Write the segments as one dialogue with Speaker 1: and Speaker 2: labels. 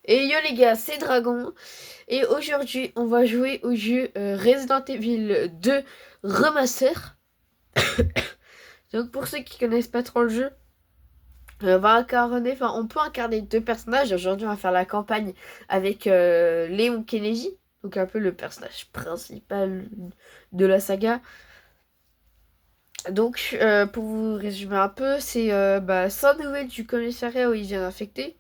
Speaker 1: Et yo les gars, c'est Dragon. Et aujourd'hui, on va jouer au jeu Resident Evil 2 Remaster. Donc pour ceux qui connaissent pas trop le jeu, on peut incarner deux personnages. Aujourd'hui, on va faire la campagne avec Léon Kennedy, donc un peu le personnage principal de la saga. Donc, pour vous résumer un peu, c'est 100 nouvelles du commissariat où il vient d'infecter.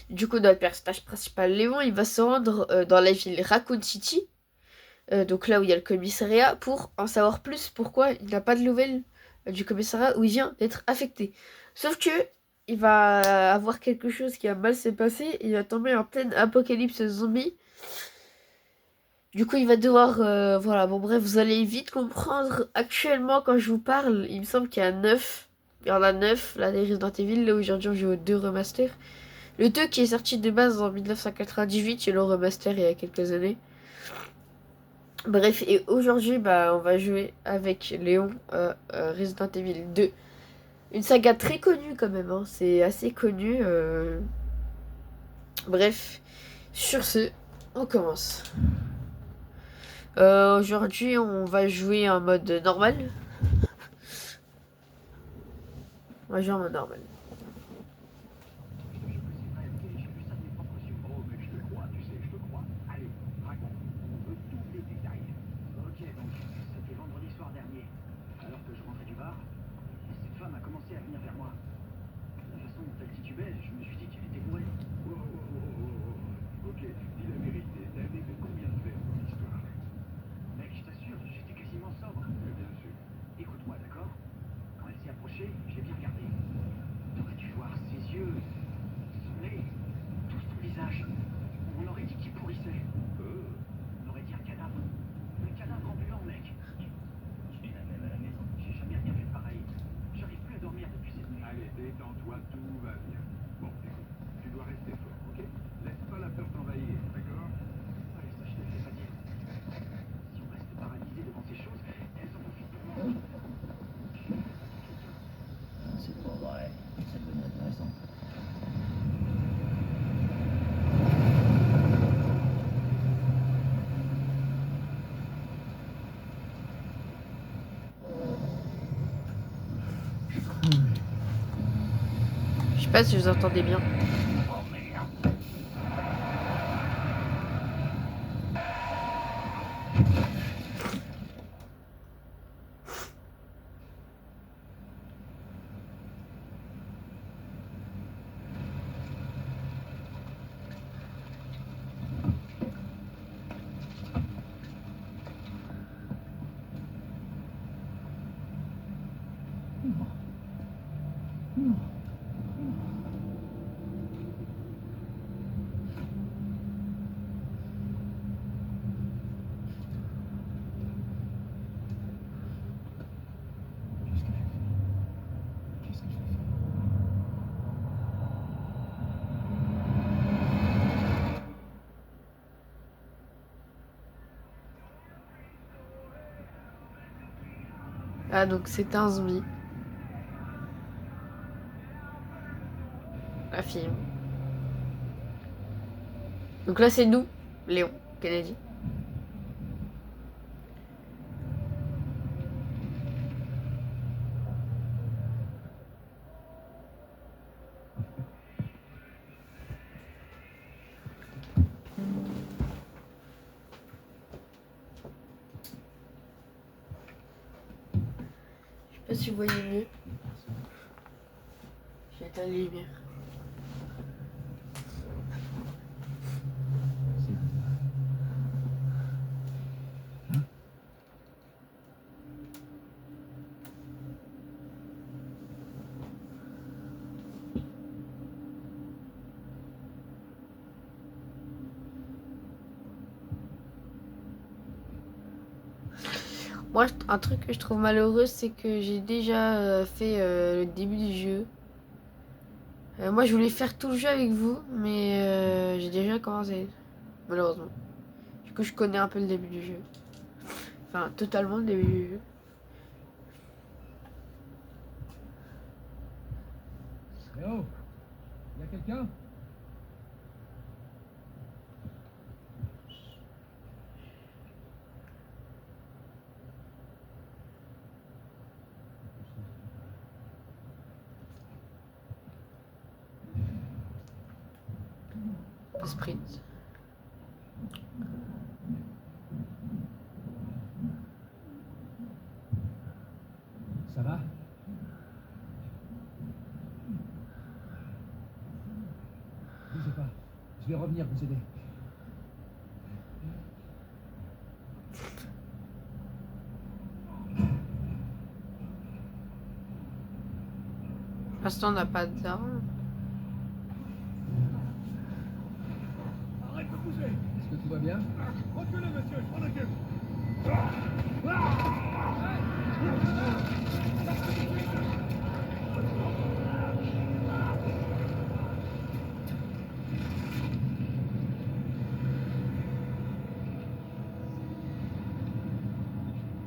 Speaker 1: Du coup, notre personnage principal, Léon, il va se rendre dans la ville Raccoon City, donc là où il y a le commissariat, pour en savoir plus pourquoi il n'a pas de nouvelles du commissariat où il vient d'être affecté. Sauf que il va avoir quelque chose qui a mal s'est passé, il va tomber en pleine apocalypse zombie. Du coup, il va devoir... voilà, bon bref, vous allez vite comprendre. Actuellement, quand je vous parle, il me semble qu'il y a 9. Il y en a 9, là, des Resident Evil. Là, aujourd'hui, on joue au 2 remaster. Le 2 qui est sorti de base en 1998 et le remaster il y a quelques années. Bref, et aujourd'hui, on va jouer avec Léon Resident Evil 2. Une saga très connue quand même, hein. C'est assez connu. Bref, sur ce, on commence. Aujourd'hui, on va jouer en mode normal. On va jouer en mode normal. Je sais pas si vous entendez bien. Ah, donc c'est un zombie. La fille. Donc là, c'est nous, Léon Kennedy. Je sais pas si vous voyez mieux. J'ai éteint les lumières. Moi, un truc que je trouve malheureux, c'est que j'ai déjà fait le début du jeu. Moi, je voulais faire tout le jeu avec vous, mais j'ai déjà commencé, malheureusement. Du coup, je connais un peu le début du jeu. Enfin, totalement le début du jeu.
Speaker 2: Eh oh, y a quelqu'un?
Speaker 1: de sprint.
Speaker 2: Ça va? Bougez pas. Je vais revenir vous aider.
Speaker 1: Pour l'instant, on n'a pas d'armes.
Speaker 2: Arrête de bouger! Est-ce que tout va bien? Reculez, monsieur, je m'en occupe!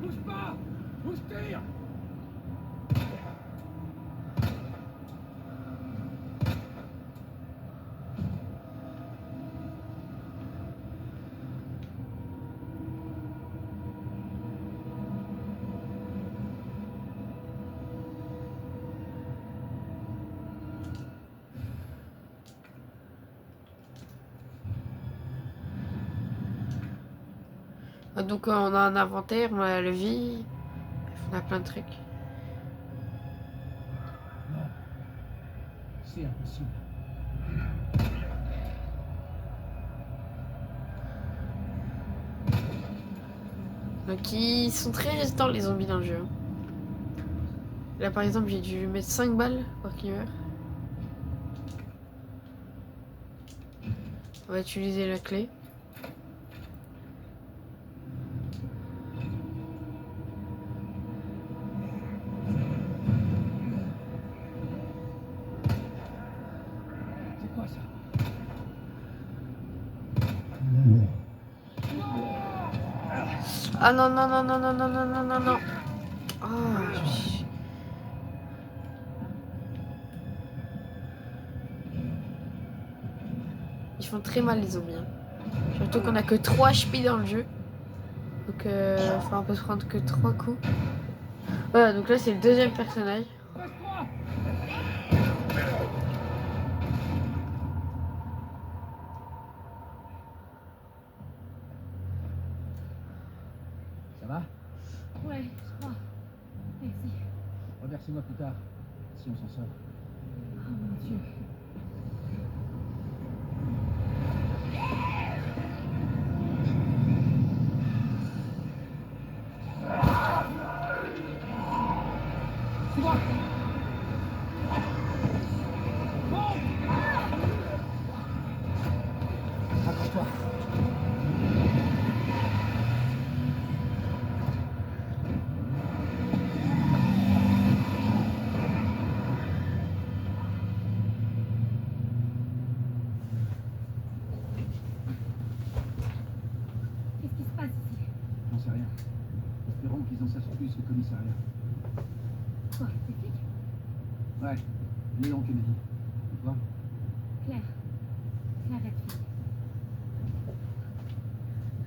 Speaker 2: Bouge pas! Bouge tire!
Speaker 1: Donc, on a un inventaire, on a la vie. On a plein de trucs.
Speaker 2: Non. C'est impossible.
Speaker 1: Donc, ils sont très résistants, les zombies dans le jeu. Là, par exemple, j'ai dû mettre 5 balles pour qu'il meure. On va utiliser la clé.
Speaker 2: C'est quoi ça?
Speaker 1: Ah non, non, non, non, non, non, non, non, non, non. Ah, ils font très mal les zombies. Hein. Surtout qu'on a que 3 HP dans le jeu. Donc, enfin, on peut se prendre que 3 coups. Voilà, donc là, c'est le deuxième personnage.
Speaker 2: Ça va?
Speaker 3: Ouais, je crois. Merci.
Speaker 2: Remercie-moi plus tard, si on s'en sort.
Speaker 3: Oh mon Dieu.
Speaker 2: C'est moi! Accroche-toi.
Speaker 3: Qu'est-ce qui se passe ici?
Speaker 2: J'en sais rien. Espérons qu'ils en sachent plus au commissariat.
Speaker 3: Quoi, des flics?
Speaker 2: Ouais, Léon Kennedy. Et toi?
Speaker 3: Claire. Claire Redfield.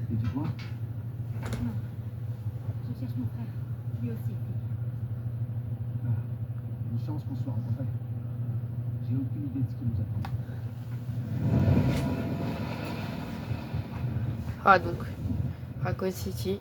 Speaker 2: Et tu vois?
Speaker 3: Non. Je cherche mon frère. Lui aussi est flic.
Speaker 2: Ah, une chance qu'on soit rencontrés. J'ai aucune idée de ce qui nous attend.
Speaker 1: Ah, donc, Raccoon City.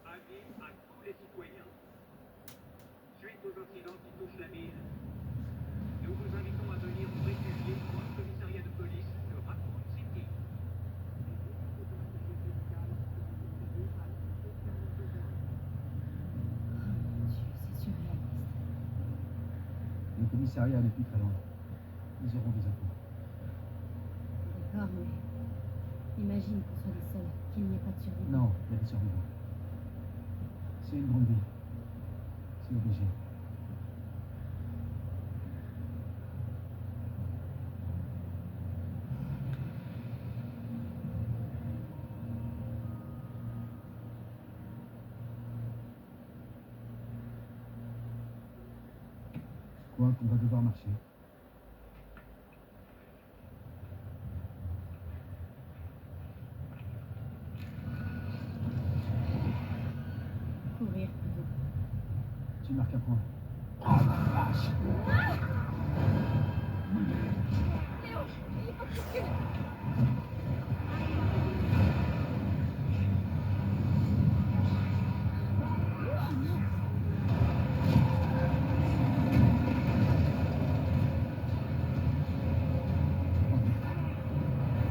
Speaker 4: Avis à tous les citoyens. Suite aux incidents qui touchent la ville, nous vous invitons à venir vous réfugier dans le commissariat de police de Raccoon City.
Speaker 3: Oh mon Dieu, c'est surréaliste.
Speaker 2: Le commissariat n'est plus très loin. Ils auront des infos.
Speaker 3: D'accord, mais imagine qu'on soit les seuls, qu'il n'y ait pas de survivants.
Speaker 2: Non, il y a des survivants. C'est une grande ville. C'est obligé. quoi qu'on va devoir marcher.
Speaker 3: Courir plutôt.
Speaker 2: Tu marques un point.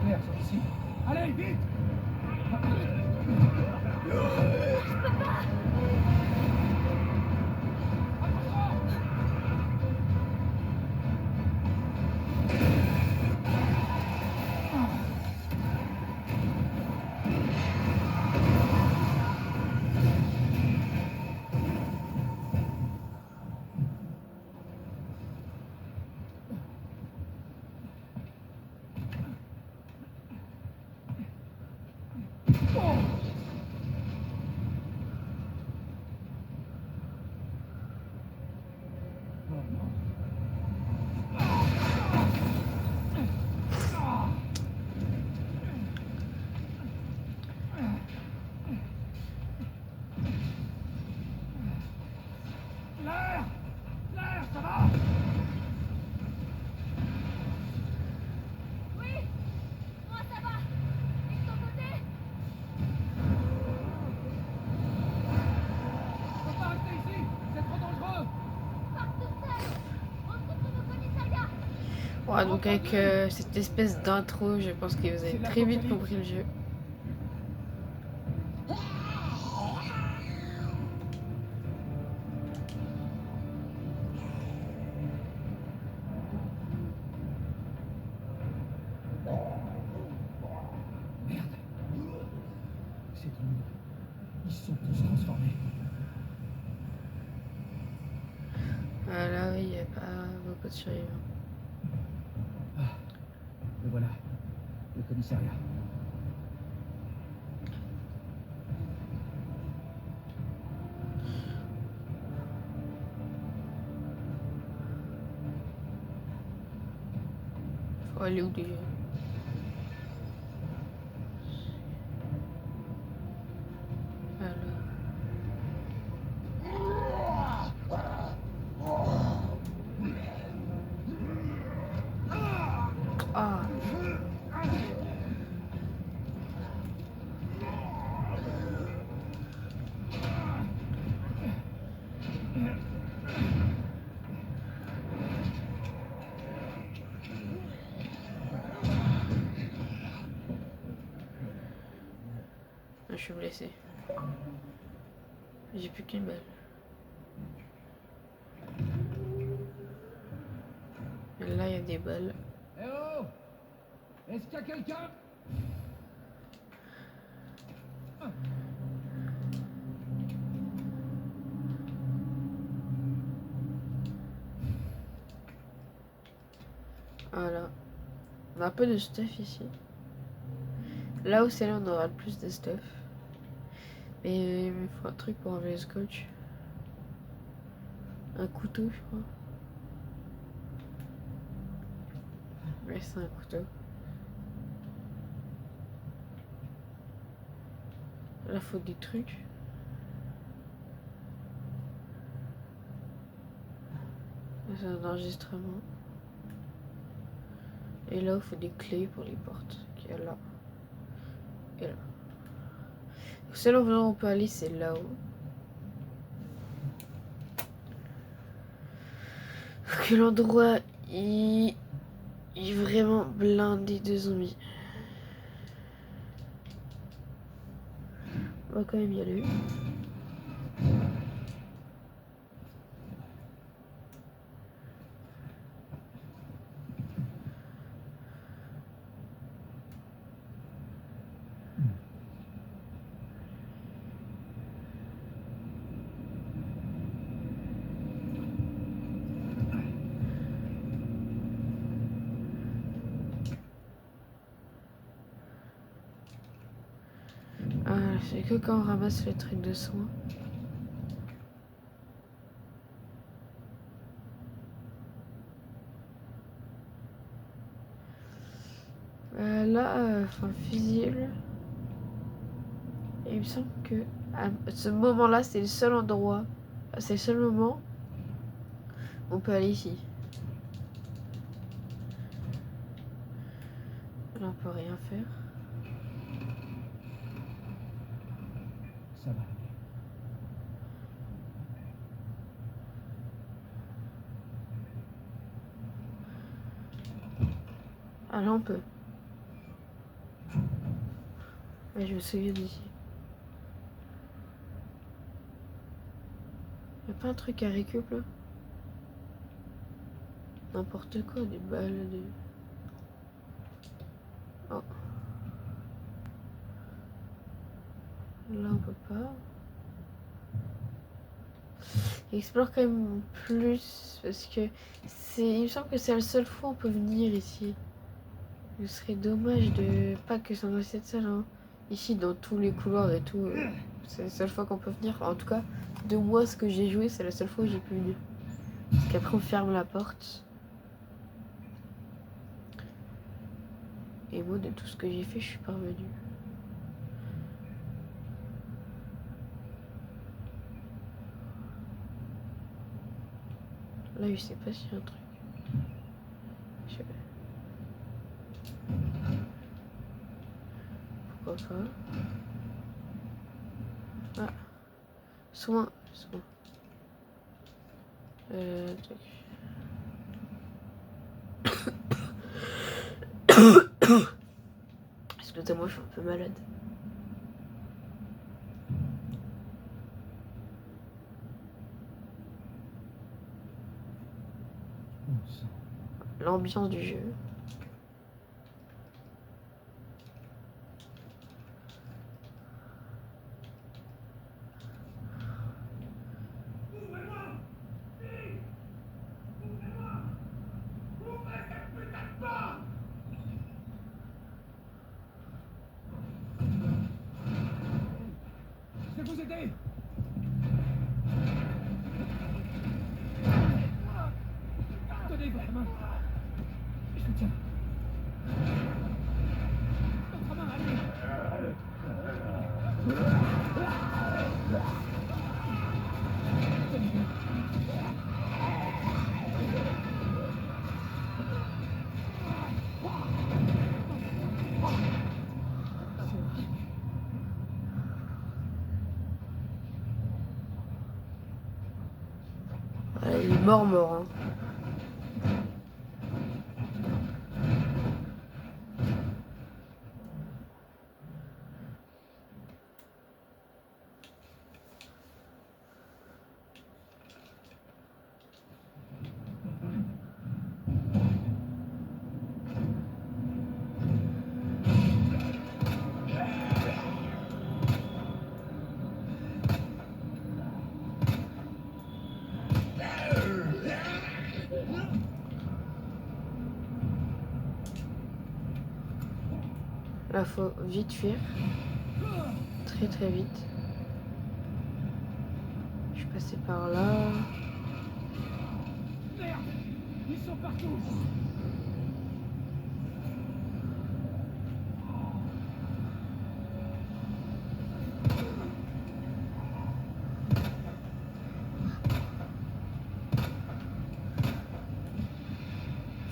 Speaker 2: Claire, sors ici. Allez, vite! Claire! Claire, ça va?
Speaker 5: Oui, moi ça va. Et de ton côté?
Speaker 2: Faut pas rester ici! C'est trop dangereux!
Speaker 5: Pars tout seul. On se retrouve au commissariat.
Speaker 1: Ouais, donc avec cette espèce d'intro, je pense que vous avez très vite compris le jeu.
Speaker 2: Merde! C'est tout. Ils se sont tous transformés.
Speaker 1: Voilà, oui, il n'y a pas beaucoup de survivants.
Speaker 2: Le voilà. Le commissariat.
Speaker 1: Faut aller où déjà? Voilà. Ah. Je suis blessé. J'ai plus qu'une balle. Et là, il y a des balles.
Speaker 2: Eh oh! Est-ce qu'il y a quelqu'un?
Speaker 1: Voilà. On a un peu de stuff ici. Là où c'est là, on aura le plus de stuff. Mais il me faut un truc pour enlever le scotch. Un couteau, je crois. Ouais, c'est un couteau. Là, faut des trucs. Là, c'est un enregistrement. Et là, il faut des clés pour les portes. Qu'il y a là. Et là. Le seul endroit où on peut aller, c'est là-haut. Que l'endroit il est vraiment blindé de zombies. On va quand même y aller. Ah, c'est que quand on ramasse les trucs de soins. là, enfin fusible. Et il me semble que à ce moment-là, c'est le seul endroit, c'est le seul moment où on peut aller ici. Là, on peut rien faire.
Speaker 2: Ça va aller.
Speaker 1: Ah là, on peut. Ouais, je me souviens d'ici. Y'a pas un truc à récup là? N'importe quoi, des balles, des... Oh. Là, on peut pas. Il explore quand même plus parce que c'est. Il me semble que c'est la seule fois où on peut venir ici. Ce serait dommage de pas que ça doit être seul, hein. Ici, dans tous les couloirs et tout, c'est la seule fois qu'on peut venir. En tout cas, de moi, ce que j'ai joué, c'est la seule fois où j'ai pu venir. Parce qu'après, on ferme la porte. Et moi, de tout ce que j'ai fait, je suis pas revenue. Là, je sais pas s'il y a un truc. Je sais pas. Pourquoi pas? Ah, soin. Tac. Excusez-moi, je suis un peu malade.
Speaker 2: Bon sang.
Speaker 1: L'ambiance du jeu.
Speaker 2: Je vais vous aider. Donnez votre main. Je vous tiens. Votre main, allez.
Speaker 1: Voilà, il est mort, hein. Là, faut vite fuir. Très très vite. Je suis passée par là.
Speaker 2: Merde. Ils sont partout.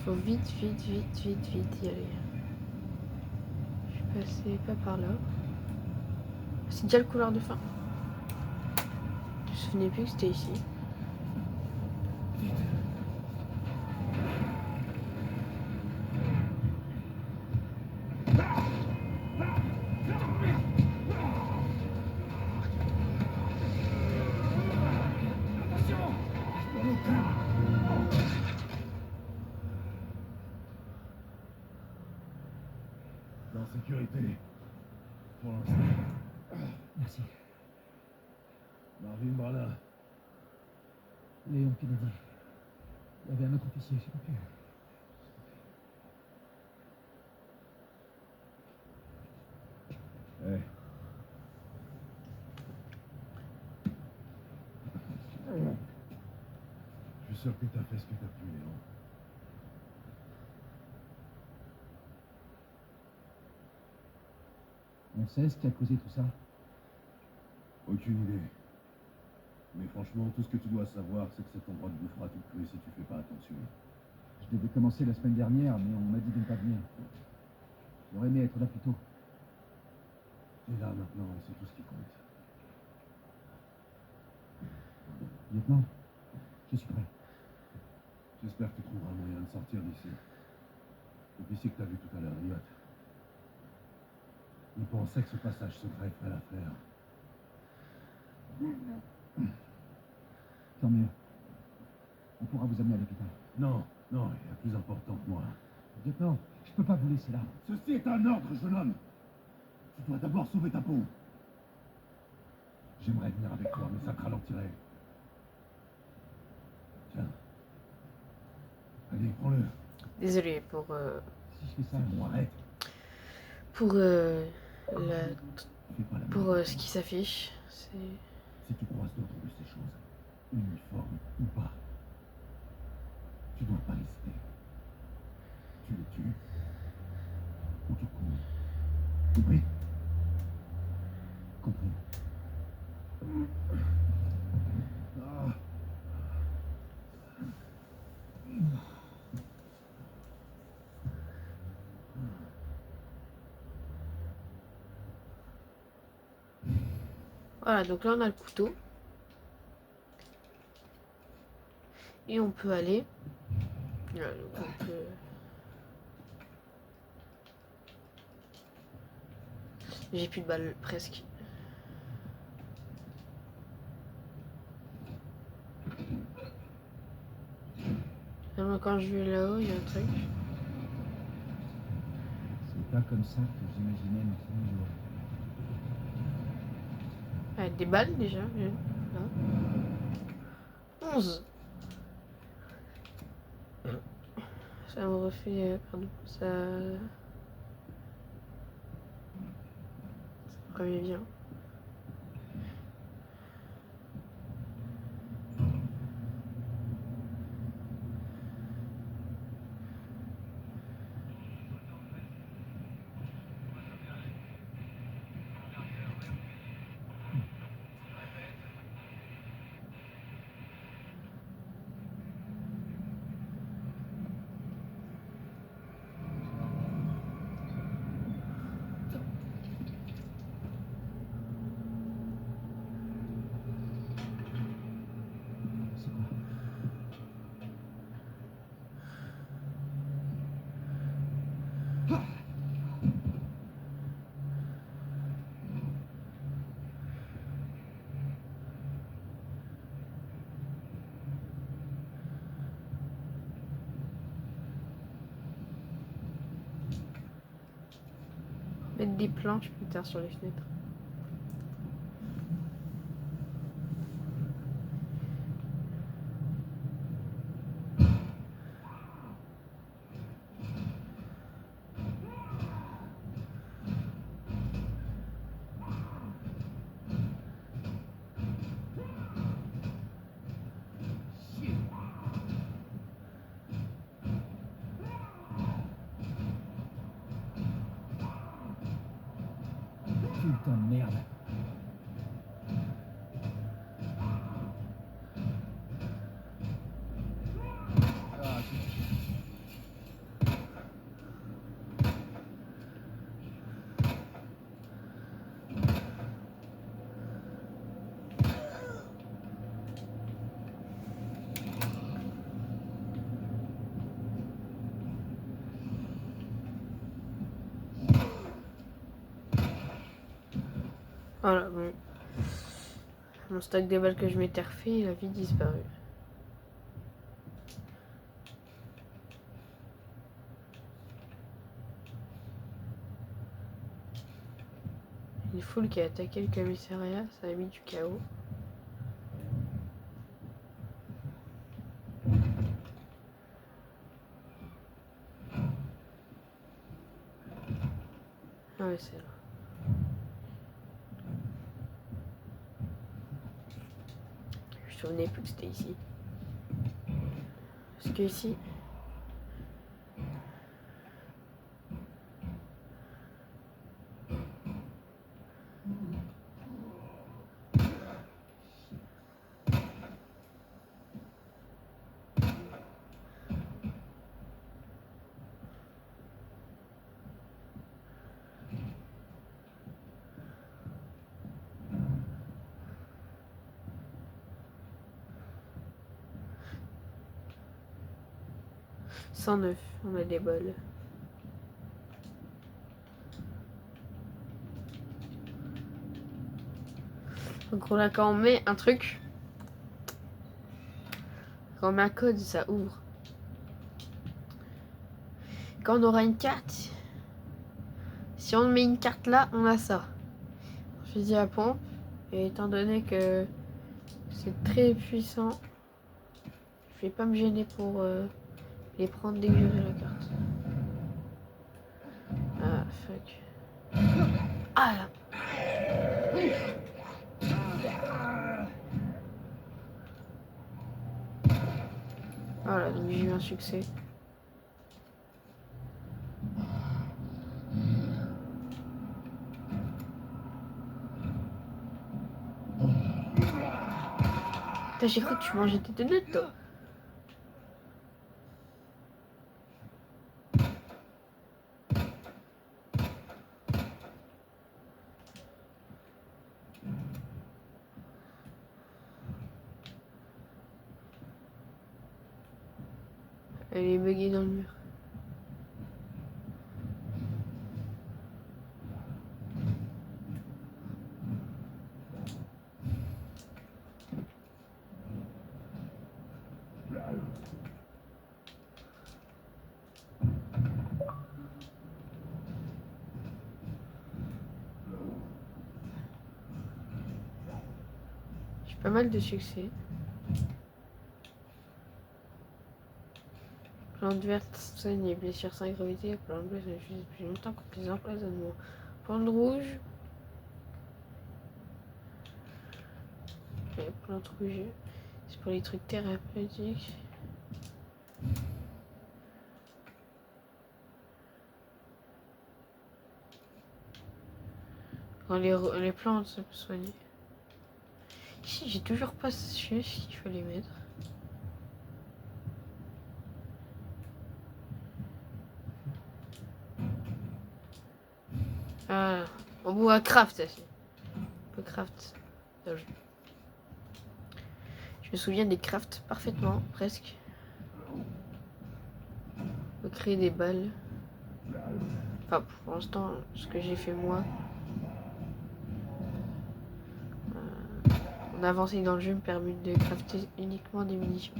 Speaker 1: Faut vite y aller. Je suis passée pas par là. C'est déjà le couloir de fin. Je me souvenais plus que c'était ici.
Speaker 2: En sécurité. Pour l'instant. Merci. Marvin Brana. Léon Kennedy. Il y avait un autre officier, s'il vous plaît. Hey. Je suis sûr que t'as fait ce que t'as pu, Léon. On sait ce qui a causé tout ça?
Speaker 6: Aucune idée. Mais franchement, tout ce que tu dois savoir, c'est que cet endroit te bouffera tout cru si tu fais pas attention.
Speaker 2: Je devais commencer la semaine dernière, mais on m'a dit de ne pas venir. J'aurais aimé être là plus tôt.
Speaker 6: T'es là maintenant, et c'est tout ce qui compte.
Speaker 2: Lieutenant, je suis prêt.
Speaker 6: J'espère que tu trouveras un moyen de sortir d'ici. L'officier que t'as vu tout à l'heure, Elliot. Il pensait que ce passage secret ferait l'affaire.
Speaker 2: Tant mieux. On pourra vous amener à l'hôpital.
Speaker 6: Non, non, il y a plus important que moi.
Speaker 2: Lieutenant, je peux pas vous laisser là.
Speaker 6: Ceci est un ordre, jeune homme. Tu dois d'abord sauver ta peau. J'aimerais venir avec toi, mais ça te ralentirait. Tiens. Allez, prends-le.
Speaker 1: Désolé
Speaker 2: Si je fais ça,
Speaker 6: Bon, arrête.
Speaker 1: pour
Speaker 6: Fais pas la
Speaker 1: pour
Speaker 6: merde.
Speaker 1: ce qui s'affiche. C'est
Speaker 6: Si tu croises d'autres de ces choses, uniformes ou pas, tu dois pas hésiter. Tu les tues ou tu cours. Compris?
Speaker 2: compris.
Speaker 6: Ah.
Speaker 1: Voilà, donc là on a le couteau. Et on peut aller. Voilà, donc on peut... J'ai plus de balles presque. Vraiment, quand je vais là-haut, il y a un truc.
Speaker 2: C'est pas comme ça que j'imaginais mon premier jour.
Speaker 1: Ah, des balles déjà. Là. 11. Ça me refait... pardon. Ça revient bien.
Speaker 2: C'est quoi?
Speaker 1: Mettre des planches plus tard sur les fenêtres.
Speaker 2: Putain de merde. Ah,
Speaker 1: Voilà, bon. Mon stock de balles que je m'étais refait, il a vite disparu. Une foule qui a attaqué le commissariat, ça a mis du chaos. Ah ouais, c'est là. Je me souvenais plus que c'était ici. Parce que ici... 109, on a des balles. Donc là, quand on met un truc, quand on met un code, ça ouvre. Quand on aura une carte, si on met une carte là, on a ça. Fusil à pompe, et étant donné que c'est très puissant, je vais pas me gêner pour les prendre dès que j'aurai la carte. Ah, fuck. Ah là. Voilà, donc j'ai eu un succès. Putain, j'ai cru que tu mangeais tes donuts, toi. Elle est buggée dans le mur. J'ai pas mal de succès. Plante verte soigne les blessures sans gravité. Plante bleue, ça utilise depuis longtemps contre les empoisonnements. Plante rouge. Et plante rouge, c'est pour les trucs thérapeutiques. Quand les plantes, ça peut soigner. Ici, j'ai toujours pas su ce qu'il fallait mettre. Ah, on voit craft aussi. On peut craft. Je me souviens des crafts parfaitement, presque. On peut créer des balles. Enfin, pour l'instant, ce que j'ai fait moi. Mon avancée dans le jeu me permet de crafter uniquement des munitions.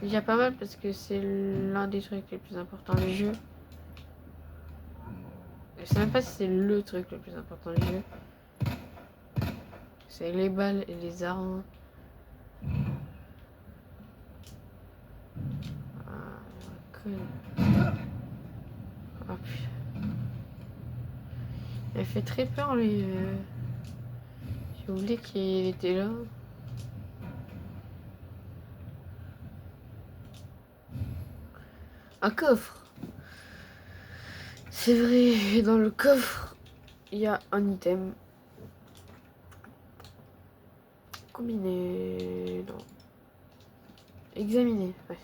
Speaker 1: Déjà pas mal parce que c'est l'un des trucs les plus importants du jeu. Je sais même pas si c'est le truc le plus important du jeu. C'est les balles et les armes. Ah, oh, elle fait très peur lui. J'ai oublié qu'il était là. Un coffre. C'est vrai, dans le coffre, il y a un item. Combiner. Non. Examiner, ouais.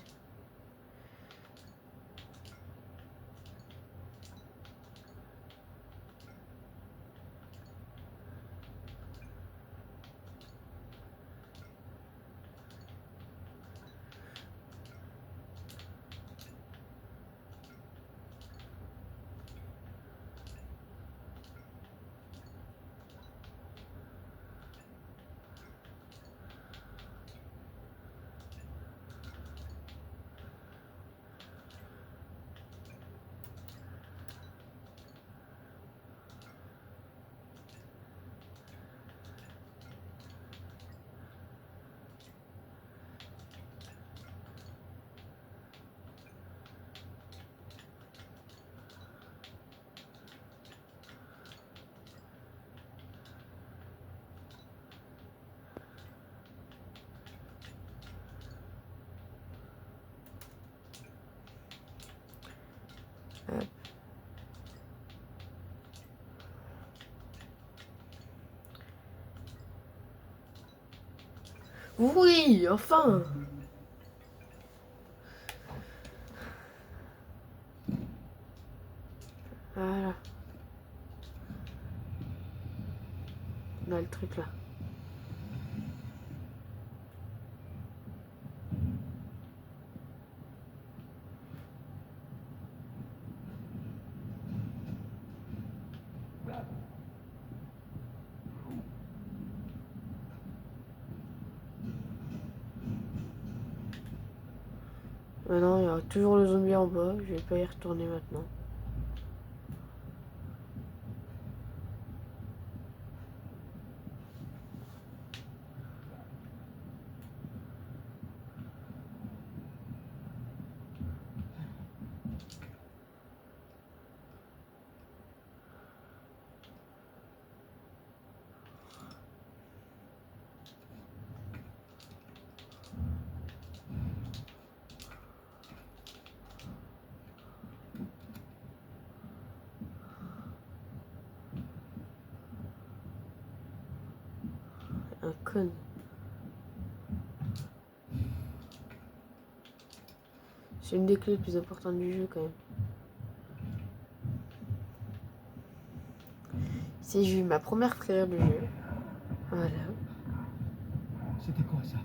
Speaker 1: Oui, enfin. Voilà. On a le truc là. Non, il y a toujours le zombie en bas. Je vais pas y retourner maintenant. Un con. C'est une des clés les plus importantes du jeu quand même. C'est j'ai eu ma première prière du jeu. Voilà.
Speaker 2: C'était quoi ça?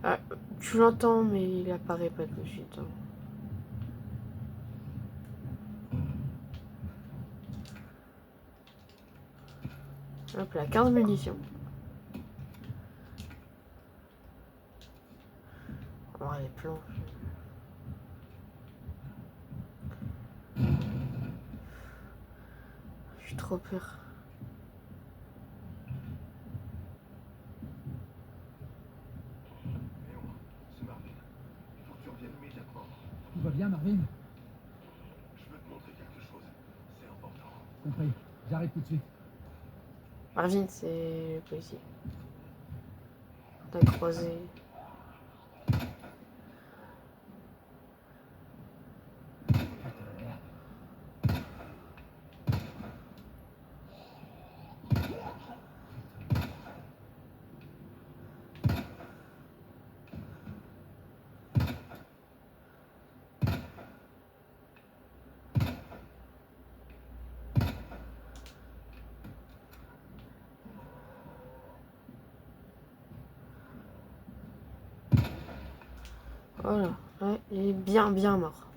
Speaker 1: Ah, tu l'entends mais il apparaît pas tout de suite. Hein. Hop là, 15 munitions. Oh, les planches. J'ai trop peur.
Speaker 6: C'est Marvin. Il faut que tu reviennes immédiatement.
Speaker 2: Tout va bien, Marvin?
Speaker 6: Je veux te montrer quelque chose. C'est important.
Speaker 2: Compris. J'arrive tout de suite.
Speaker 1: Marvin, c'est le policier. T'as croisé. Voilà. Ouais, il est bien mort.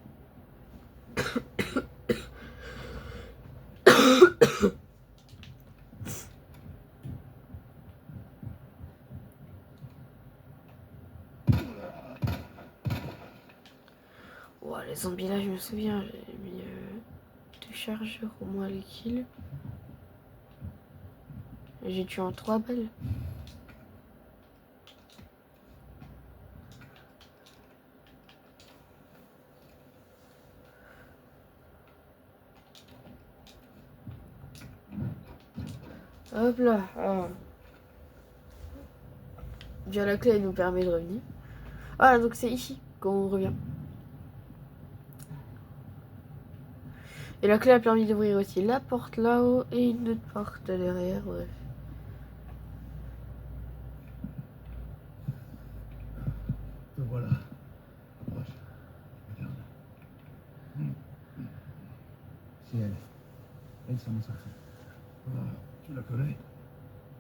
Speaker 1: Ouais, les zombies là, je me souviens, j'ai mis 2 chargeurs au moins les kills. Et j'ai tué en 3 balles. Hop là. Ah. Bien la clé, elle nous permet de revenir. Voilà, donc c'est ici qu'on revient. Et la clé a permis d'ouvrir aussi la porte là-haut et une autre porte derrière, bref.
Speaker 6: Te voilà. Approche. Regarde.
Speaker 2: C'est elle. Elle s'en est sortie.
Speaker 6: Ah, tu la connais?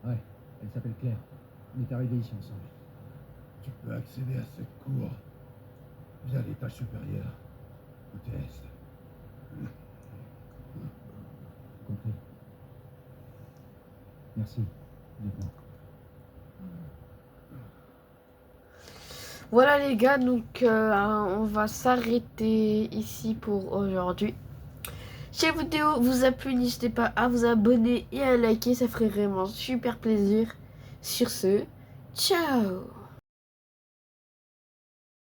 Speaker 2: Ouais, elle s'appelle Claire. On est arrivés ici ensemble.
Speaker 6: Tu peux accéder à cette cour via l'étage supérieur. Côté est.
Speaker 2: Compris. Merci, lieutenant.
Speaker 1: Voilà les gars, donc on va s'arrêter ici pour aujourd'hui. Si la vidéo vous a plu, n'hésitez pas à vous abonner et à liker, ça ferait vraiment super plaisir. Sur ce, ciao!